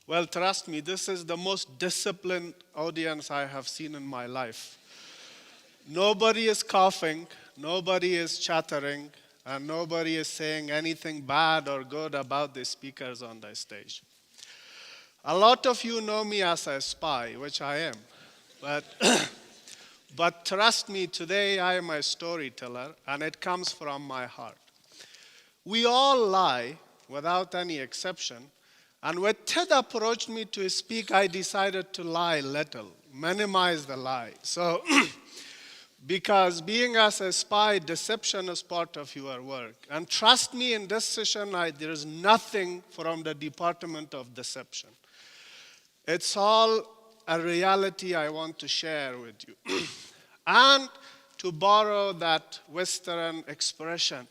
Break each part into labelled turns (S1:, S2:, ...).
S1: Well, trust me, this is the most disciplined audience I have seen in my life. Nobody is coughing, nobody is chattering, and nobody is saying anything bad or good about the speakers on the stage. A lot of you know me as a spy, which I am. But, but trust me, today I am a storyteller, and it comes from my heart. We all lie, without any exception. And when Ted approached me to speak, I decided to lie little, minimize the lie. So, because being as a spy, deception is part of your work. And trust me, in this session, there is nothing from the Department of Deception. It's all a reality I want to share with you. And to borrow that Western expression,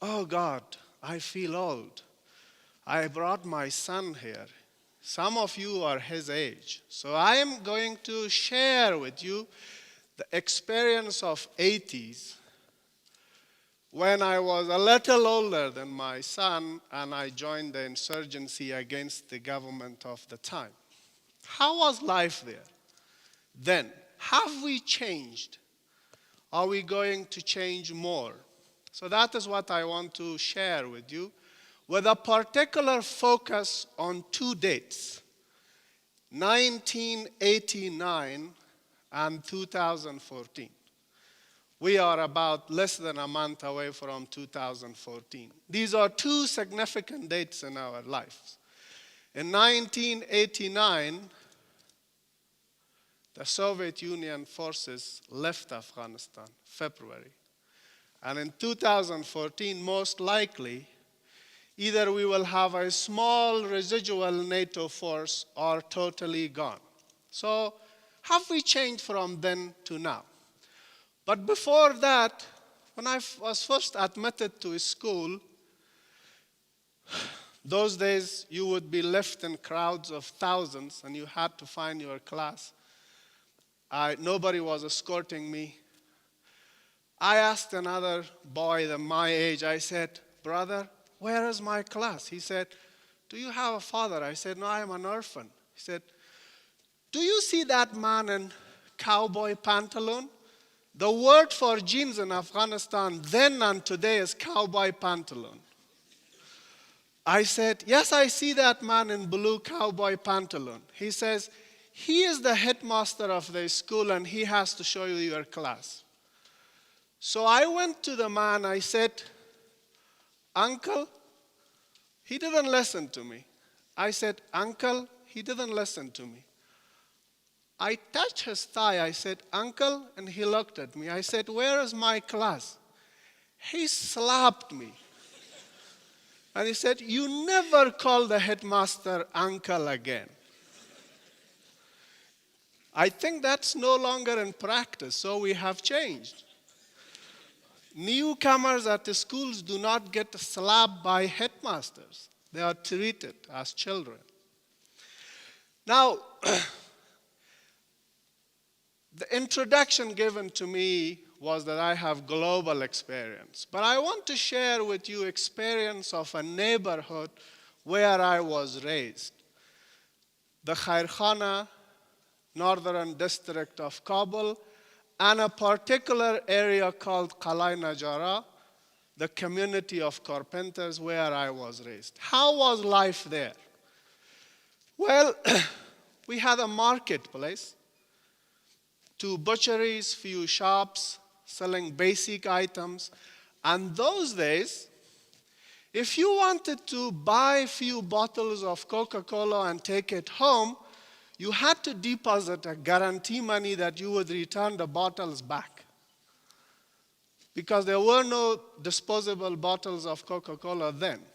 S1: oh God, I feel old. I brought my son here. Some of you are his age. So I am going to share with you the experience of 80s when I was a little older than my son and I joined the insurgency against the government of the time. How was life there then? Have we changed? Are we going to change more? So that is what I want to share with you, with a particular focus on two dates, 1989 and 2014. We are about less than a month away from 2014. These are two significant dates in our lives. In 1989, the Soviet Union forces left Afghanistan, February. And in 2014, most likely, either we will have a small residual NATO force or totally gone. So have we changed from then to now? But before that, when I was first admitted to school, those days you would be left in crowds of thousands and you had to find your class. Nobody was escorting me. I asked another boy my age, I said, brother, where is my class? He said, do you have a father? I said, no, I am an orphan. He said, do you see that man in cowboy pantaloon? The word for jeans in Afghanistan then and today is cowboy pantaloon. I said, yes, I see that man in blue cowboy pantaloon. He says, he is the headmaster of the school and he has to show you your class. So I went to the man, I said, uncle, he didn't listen to me. I said, uncle, he didn't listen to me. I touched his thigh, I said, uncle, and he looked at me. I said, where is my class? He slapped me. And he said, you never call the headmaster uncle again. I think that's no longer in practice, so we have changed. Newcomers at the schools do not get slapped by headmasters. They are treated as children. Now, the introduction given to me was that I have global experience. But I want to share with you experience of a neighborhood where I was raised. The Khairkhana, northern district of Kabul, and a particular area called Qalai Najara, the community of carpenters where I was raised. How was life there? Well, we had a marketplace, 2 butcheries, few shops selling basic items. And those days, if you wanted to buy a few bottles of Coca-Cola and take it home, you had to deposit a guarantee money that you would return the bottles back. Because there were no disposable bottles of Coca-Cola then.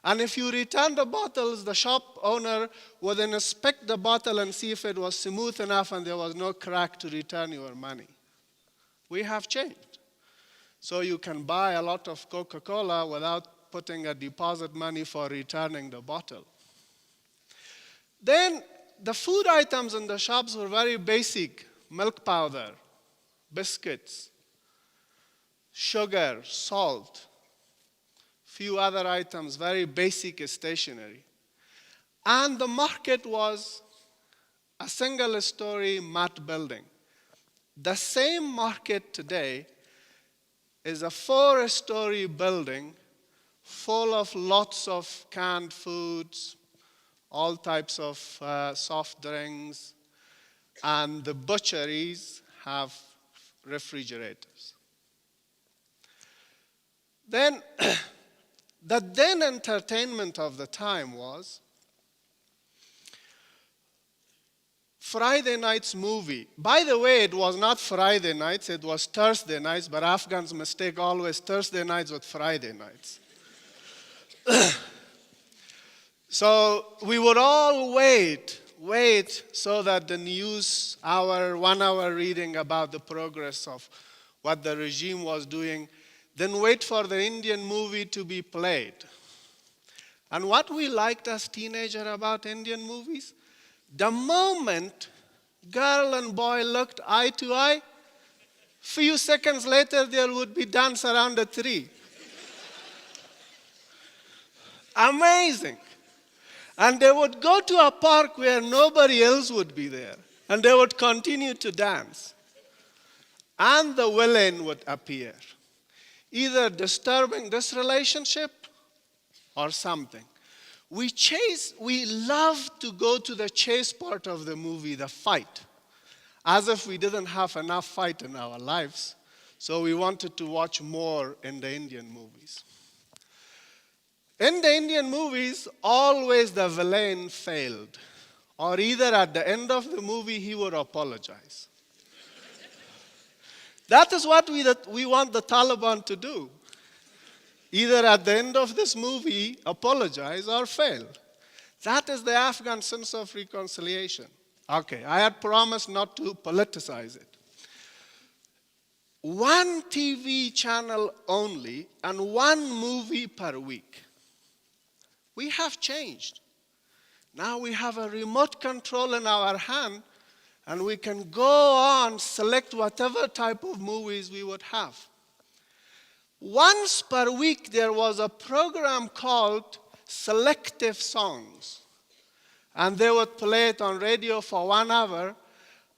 S1: And if you returned the bottles, the shop owner would inspect the bottle and see if it was smooth enough and there was no crack to return your money. We have changed. So you can buy a lot of Coca-Cola without putting a deposit money for returning the bottle. Then the food items in the shops were very basic. Milk powder, biscuits, sugar, salt, few other items, very basic stationery. And the market was a single-story mat building. The same market today is a 4-story building full of lots of canned foods, all types of soft drinks, and the butcheries have refrigerators. Then, the then entertainment of the time was Friday night's movie. By the way, it was not Friday nights, it was Thursday nights, but Afghans mistake always Thursday nights with Friday nights. So we would all wait so that the news hour, 1 hour reading about the progress of what the regime was doing, then wait for the Indian movie to be played. And what we liked as teenagers about Indian movies, the moment girl and boy looked eye to eye, few seconds later there would be dance around a tree. Amazing. And they would go to a park where nobody else would be there, and they would continue to dance. And the villain would appear, either disturbing this relationship or something. We love to go to the chase part of the movie, the fight, as if we didn't have enough fight in our lives. So we wanted to watch more in the Indian movies. In the Indian movies, always the villain failed, or either at the end of the movie he would apologize. That is what we want the Taliban to do. Either at the end of this movie, apologize or fail. That is the Afghan sense of reconciliation. Okay, I had promised not to politicize it. One TV channel only and one movie per week. We have changed. Now we have a remote control in our hand, and we can go on, select whatever type of movies we would have. Once per week, there was a program called Selective Songs. And they would play it on radio for 1 hour,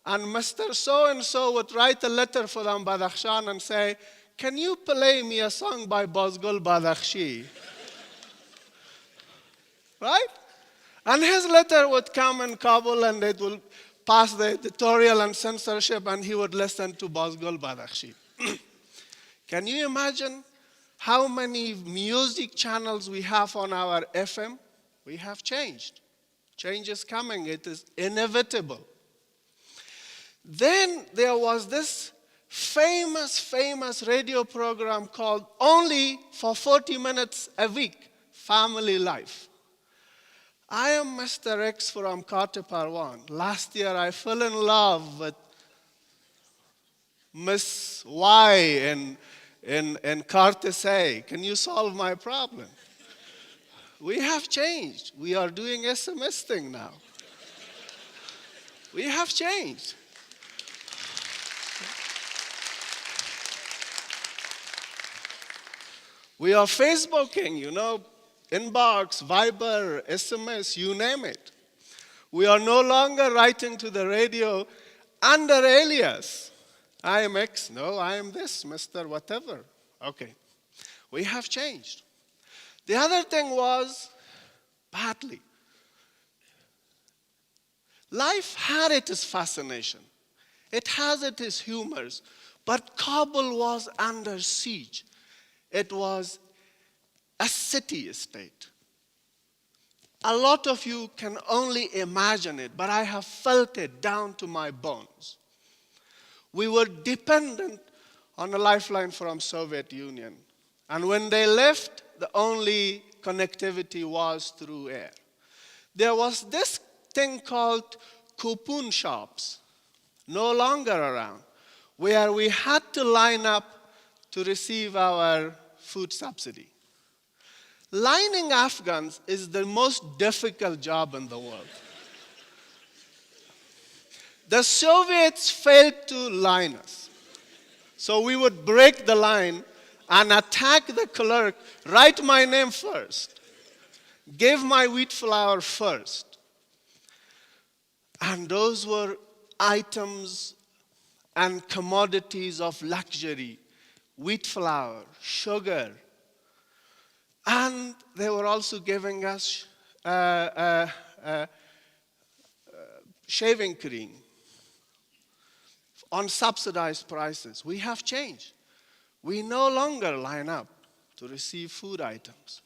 S1: and Mr. So-and-so would write a letter for them, Badakhshan, and say, can you play me a song by Bazgul Badakhshi? Right? And his letter would come in Kabul, and it will pass the editorial and censorship, and he would listen to Bazgul Badakhshi. Can you imagine how many music channels we have on our FM? We have changed. Change is coming. It is inevitable. Then there was this famous radio program called only for 40 minutes a week, Family Life. I am Mr. X from Kate Parwan. Last year I fell in love with Miss Y in Cartesay. Can you solve my problem? We have changed. We are doing SMS thing now. We have changed. We are Facebooking, inbox, Viber, SMS, you name it. We are no longer writing to the radio under alias. I am X, no, I am this, Mr. Whatever. Okay, we have changed. The other thing was, badly. Life had its fascination. It has its humors, but Kabul was under siege. It was a city-state. A lot of you can only imagine it, but I have felt it down to my bones. We were dependent on a lifeline from Soviet Union. And when they left, the only connectivity was through air. There was this thing called coupon shops, no longer around, where we had to line up to receive our food subsidy. Lining Afghans is the most difficult job in the world. The Soviets failed to line us. So we would break the line and attack the clerk, write my name first, Give my wheat flour first. And those were items and commodities of luxury. Wheat flour, sugar. And they were also giving us shaving cream on subsidized prices. We have changed. We no longer line up to receive food items.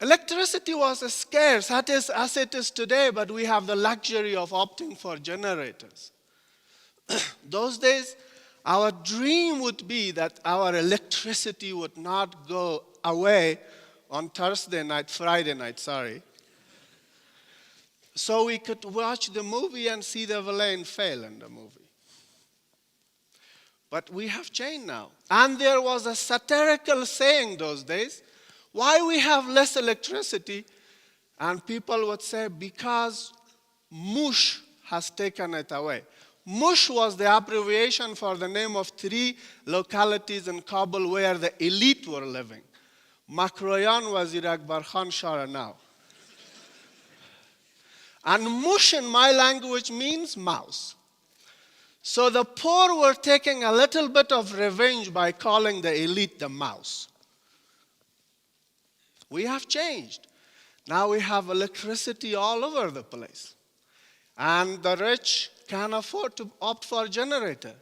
S1: Electricity was scarce, as it is today, but we have the luxury of opting for generators. Those days, our dream would be that our electricity would not go away on Friday night, so we could watch the movie and see the villain fail in the movie. But we have changed now. And there was a satirical saying those days, why we have less electricity? And people would say, because mush has taken it away. Mush was the abbreviation for the name of 3 localities in Kabul where the elite were living. Makroyan was Akbar Khan Shara now. And mush in my language means mouse. So the poor were taking a little bit of revenge by calling the elite the mouse. We have changed. Now we have electricity all over the place. And the rich can afford to opt for a generator.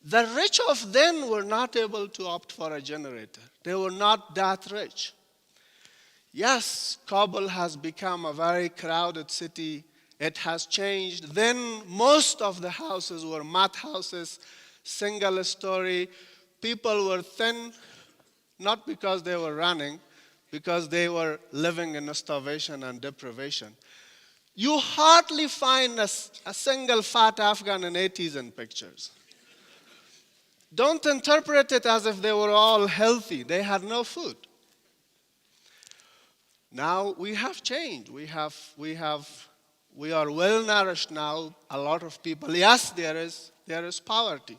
S1: The rich of then were not able to opt for a generator. They were not that rich. Yes, Kabul has become a very crowded city. It has changed. Then most of the houses were mat houses, single story. People were thin, not because they were running, because they were living in starvation and deprivation. You hardly find a single fat Afghan in 80s in pictures. Don't interpret it as if they were all healthy. They had no food. Now we have changed. We are well nourished now. A lot of people. Yes, there is poverty.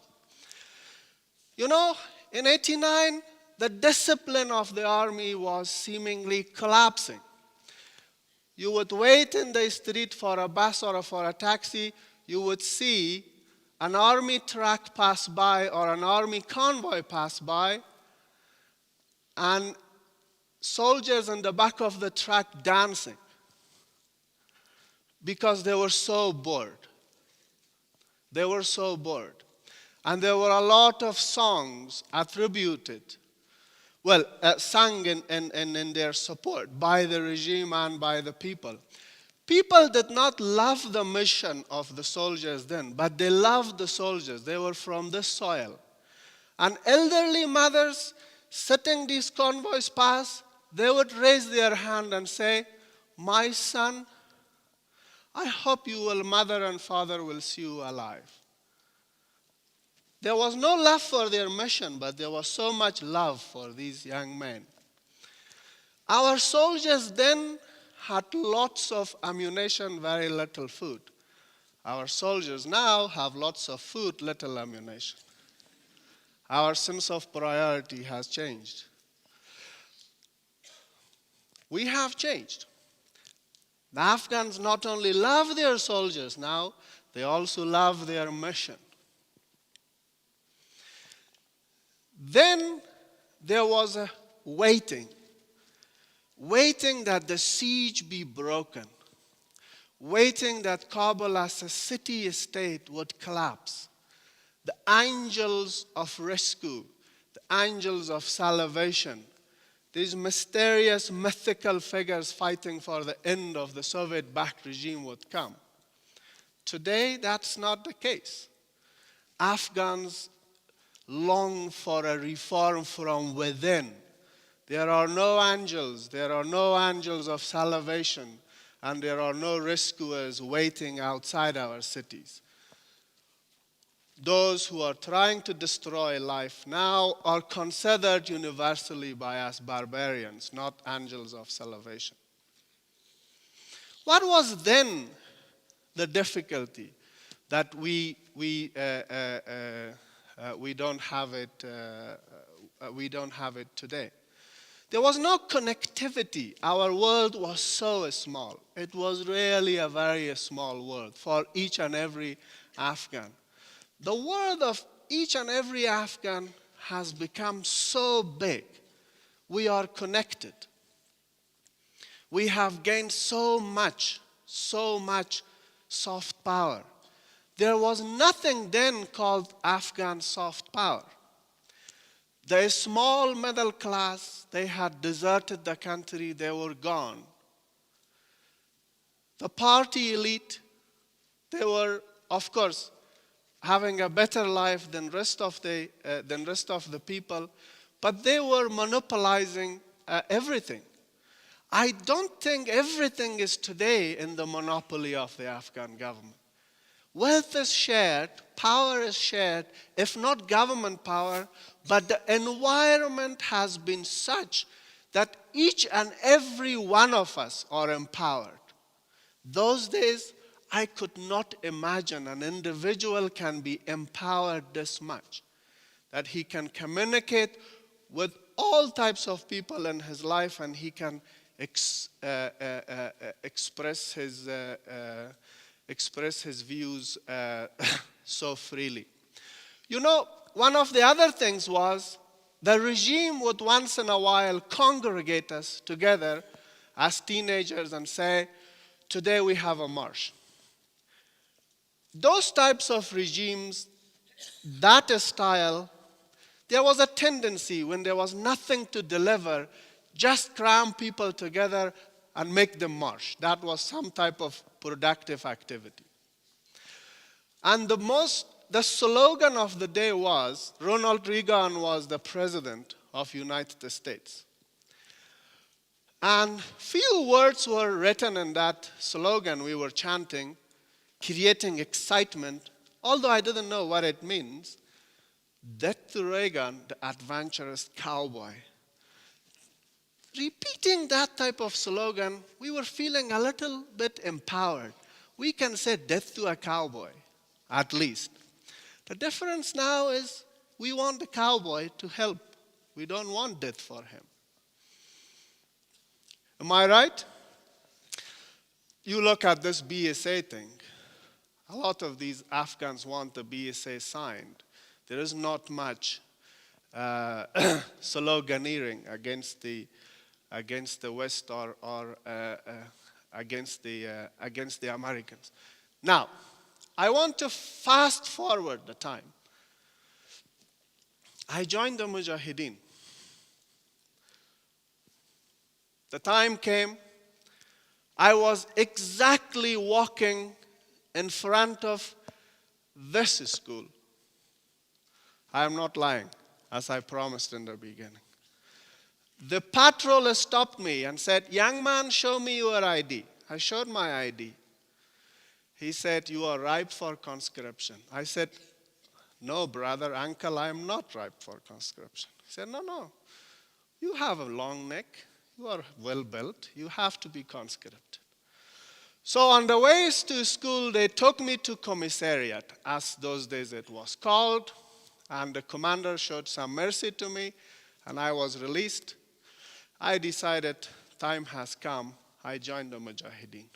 S1: You know, in '89, the discipline of the army was seemingly collapsing. You would wait in the street for a bus or for a taxi. You would see an army truck pass by or an army convoy pass by, and soldiers in the back of the truck dancing because they were so bored. They were so bored. And there were a lot of songs attributed, sung in their support by the regime and by the people. People did not love the mission of the soldiers then, but they loved the soldiers. They were from this soil. And elderly mothers sitting these convoys past, they would raise their hand and say, "My son, I hope mother and father will see you alive." There was no love for their mission, but there was so much love for these young men. Our soldiers then had lots of ammunition, very little food. Our soldiers now have lots of food, little ammunition. Our sense of priority has changed. We have changed. The Afghans not only love their soldiers now, they also love their mission. Then there was a waiting that the siege be broken, waiting that Kabul as a city-state would collapse. The angels of rescue, the angels of salvation, these mysterious, mythical figures fighting for the end of the Soviet-backed regime would come. Today, that's not the case. Afghans long for a reform from within. There are no angels. There are no angels of salvation. And there are no rescuers waiting outside our cities. Those who are trying to destroy life now are considered universally by us barbarians, not angels of salvation. What was then the difficulty that we don't have it today? There was no connectivity. Our world was so small. It was really a very small world for each and every Afghan. The world of each and every Afghan has become so big. We are connected. We have gained so much soft power. There was nothing then called Afghan soft power. The small middle class, they had deserted the country, they were gone. The party elite, they were, of course, having a better life than rest of the people, but they were monopolizing everything. I don't think everything is today in the monopoly of the Afghan government. Wealth is shared, power is shared, if not government power, but the environment has been such that each and every one of us are empowered. Those days, I could not imagine an individual can be empowered this much, that he can communicate with all types of people in his life and he can express his views so freely. You know, one of the other things was the regime would once in a while congregate us together as teenagers and say, today we have a march. Those types of regimes, that style, there was a tendency when there was nothing to deliver, just cram people together and make them march. That was some type of productive activity. And the slogan of the day was, Ronald Reagan was the president of United States. And few words were written in that slogan we were chanting, creating excitement, although I didn't know what it means. Death to Reagan, the adventurous cowboy. Repeating that type of slogan, we were feeling a little bit empowered. We can say death to a cowboy, at least. The difference now is we want the cowboy to help. We don't want death for him. Am I right? You look at this BSA thing. A lot of these Afghans want the BSA signed. There is not much sloganeering against the West or against the Americans. Now, I want to fast forward the time. I joined the Mujahideen. The time came, I was exactly walking in front of this school. I am not lying, as I promised in the beginning. The patrol stopped me and said, young man, show me your ID. I showed my ID. He said, you are ripe for conscription. I said, no, brother, uncle, I am not ripe for conscription. He said, no, you have a long neck. You are well built. You have to be conscripted. So on the ways to school, they took me to commissariat, as those days it was called. And the commander showed some mercy to me, and I was released. I decided time has come. I joined the Mujahideen.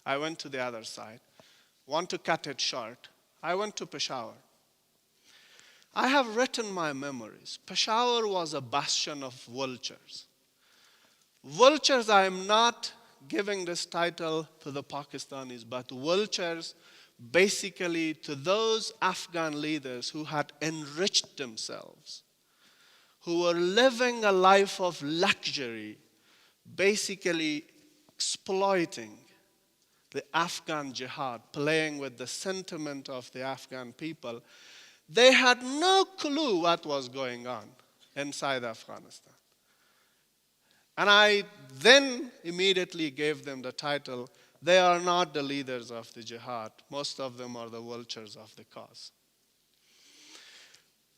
S1: I went to the other side. Want to cut it short, I went to Peshawar. I have written my memories. Peshawar was a bastion of vultures. Vultures, I am not giving this title to the Pakistanis, but vultures basically to those Afghan leaders who had enriched themselves, who were living a life of luxury, basically exploiting the Afghan jihad, playing with the sentiment of the Afghan people. They had no clue what was going on inside Afghanistan. And I then immediately gave them the title, they are not the leaders of the jihad. Most of them are the vultures of the cause.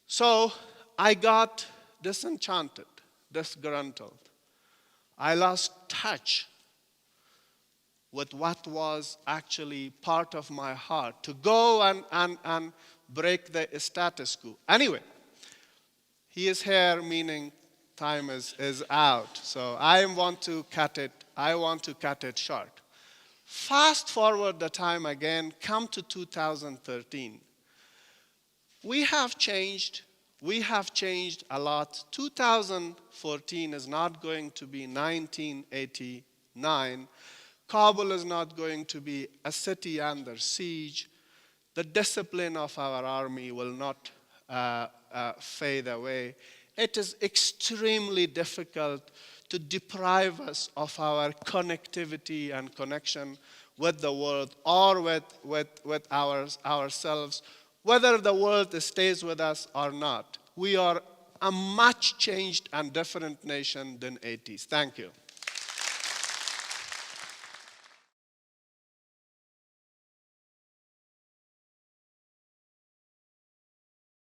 S1: So I got disenchanted, disgruntled. I lost touch with what was actually part of my heart, to go and break the status quo. Anyway, he is here, meaning time is out. So I want to cut it short. Fast forward the time again, come to 2013. We have changed a lot. 2014 is not going to be 1989. Kabul is not going to be a city under siege. The discipline of our army will not fade away. It is extremely difficult to deprive us of our connectivity and connection with the world or with ourselves, whether the world stays with us or not. We are a much changed and different nation than 80s. Thank you.